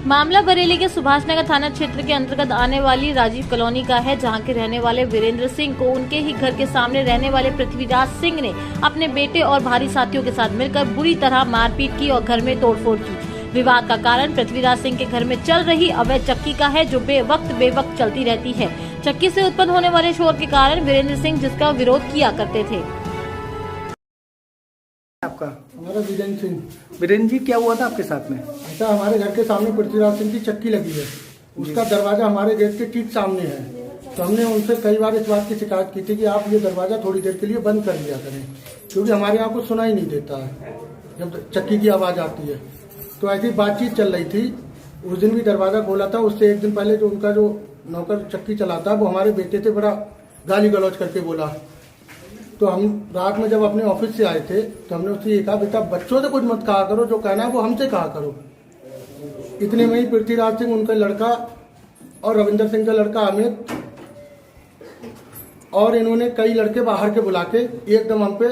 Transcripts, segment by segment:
मामला बरेली के सुभाष नगर थाना क्षेत्र के अंतर्गत आने वाली राजीव कॉलोनी का है, जहां के रहने वाले वीरेंद्र सिंह को उनके ही घर के सामने रहने वाले पृथ्वीराज सिंह ने अपने बेटे और भारी साथियों के साथ मिलकर बुरी तरह मारपीट की और घर में तोड़फोड़ की। विवाद का कारण पृथ्वीराज सिंह के घर में चल रही अवैध चक्की का है, जो बेवक्त चलती रहती है। चक्की से उत्पन्न होने वाले शोर के कारण वीरेंद्र सिंह जिसका विरोध किया करते थे। आपका हमारा वीरेंद्र सिंह। वीरेंद्र जी, क्या हुआ था आपके साथ में? ऐसा हमारे घर के सामने पृथ्वीराज सिंह की चक्की लगी है, उसका दरवाजा हमारे गेट के ठीक सामने है। तो हमने उनसे कई बार इस बात की शिकायत की थी कि आप ये दरवाजा थोड़ी देर के लिए बंद कर लिया करें, क्योंकि हमारे यहाँ कुछ सुनाई नहीं देता है जब चक्की की आवाज आती है। तो ऐसी बातचीत चल रही थी। उस दिन भी दरवाजा खोला था। उससे एक दिन पहले जो उनका जो नौकर चक्की चलाता वो हमारे बेटे से बड़ा गाली गलौज करके बोला। तो हम रात में जब अपने ऑफिस से आए थे तो हमने उससे ये कहा, बेटा बच्चों से कुछ मत कहा करो, जो कहना है वो हमसे कहा करो। इतने में ही पृथ्वीराज सिंह, उनका लड़का और रविंदर सिंह का लड़का अमित और इन्होंने कई लड़के बाहर के बुला के एकदम हम पे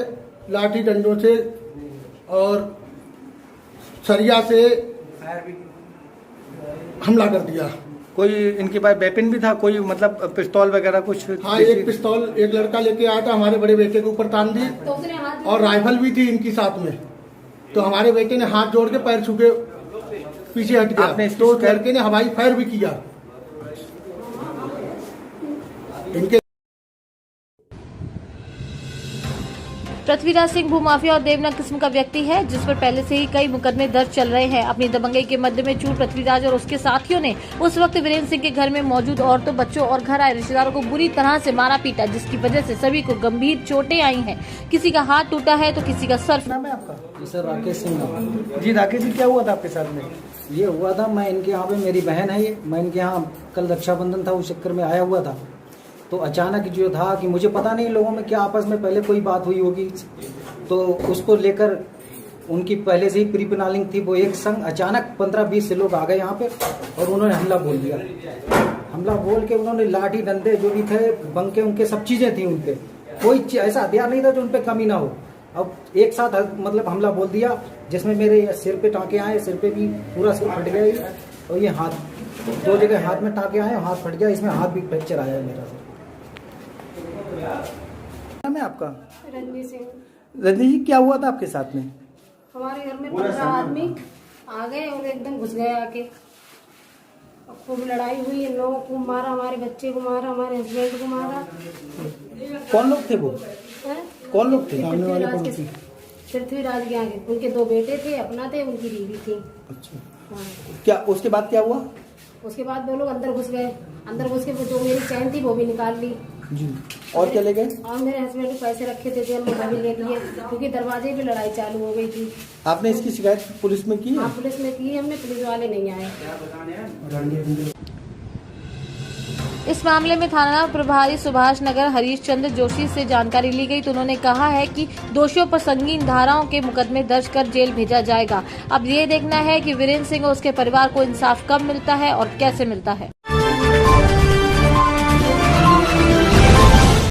लाठी डंडों से और सरिया से हमला कर दिया। कोई इनके पास वेपन भी था, कोई मतलब पिस्तौल वगैरह कुछ? हाँ, एक पिस्तौल एक लड़का लेके आया था, हमारे बड़े बेटे के ऊपर तान दी, और राइफल भी थी इनकी साथ में। तो हमारे बेटे ने हाथ जोड़ के पैर छू के पीछे हट गया, तो उस लड़के ने हवाई फायर भी किया इनके। पृथ्वीराज सिंह भूमाफिया और देवना किस्म का व्यक्ति है, जिस पर पहले से ही कई मुकदमे दर्ज चल रहे हैं। अपनी दबंगई के मध्य में चूर पृथ्वीराज और उसके साथियों ने उस वक्त वीरेंद्र सिंह के घर में मौजूद औरतों, बच्चों और घर आए रिश्तेदारों को बुरी तरह से मारा पीटा, जिसकी वजह से सभी को गंभीर चोटें आई हैं। किसी का हाथ टूटा है तो किसी का सर। नाम है आपका? जी सर, राकेश सिंह। जी राकेश जी, क्या हुआ था आपके साथ में? ये हुआ था, मैं इनके यहाँ पे, मेरी बहन है ये, मैं इनके यहाँ कल रक्षाबंधन था, उस चक्कर में आया हुआ था। तो अचानक जो था कि मुझे पता नहीं लोगों में क्या आपस में पहले कोई बात हुई होगी, तो उसको लेकर उनकी पहले से ही प्री प्लानिंग थी। वो एक संग अचानक 15-20 से लोग आ गए यहाँ पे और उन्होंने हमला बोल दिया। हमला बोल के उन्होंने लाठी डंडे जो भी थे, बंके उनके सब चीजें थी उनपे, कोई ऐसा हथियार नहीं था जो उनपे कमी ना हो। अब एक साथ मतलब हमला बोल दिया, जिसमें मेरे सिर पे टाँके आए, सिर पे भी पूरा सिर फट गया, और ये हाथ, 2 जगह हाथ में टाँके आए, हाथ फट गया, इसमें हाथ भी फ्रैक्चर आया है मेरा। नाम है आपका? रंजीत सिंह। रजनी जी, क्या हुआ था आपके साथ में? हमारे घर में 15 आदमी आ गए और एकदम घुस गए आके, खूब लड़ाई हुई, इन लोगों को मारा, हमारे बच्चे को मारा, हमारे हस्बैंड को मारा। कौन लोग थे वो? कौन लोग थे? पृथ्वीराज के आगे उनके 2 बेटे थे, अपना थे, उनकी बीवी थी। अच्छा, हाँ। क्या उसके बाद क्या हुआ? उसके बाद वो लोग अंदर घुस गए, अंदर घुस के जो मेरी चैन थी वो भी निकाल ली जी। और क्या ले गए? और मेरे हस्बैंड के पैसे रखे थे जेल में, वो भी ले लिए, क्योंकि दरवाजे पे लड़ाई चालू हो गई थी। आपने इसकी शिकायत पुलिस में की? हाँ, पुलिस में की, हमने, पुलिस वाले नहीं आए। इस मामले में थाना प्रभारी सुभाष नगर हरीश चंद्र जोशी से जानकारी ली गई, तो उन्होंने कहा है कि दोषियों पर संगीन धाराओं के मुकदमे दर्ज कर जेल भेजा जाएगा। अब ये देखना है कि वीरेंद्र सिंह और उसके परिवार को इंसाफ कब मिलता है और कैसे मिलता है।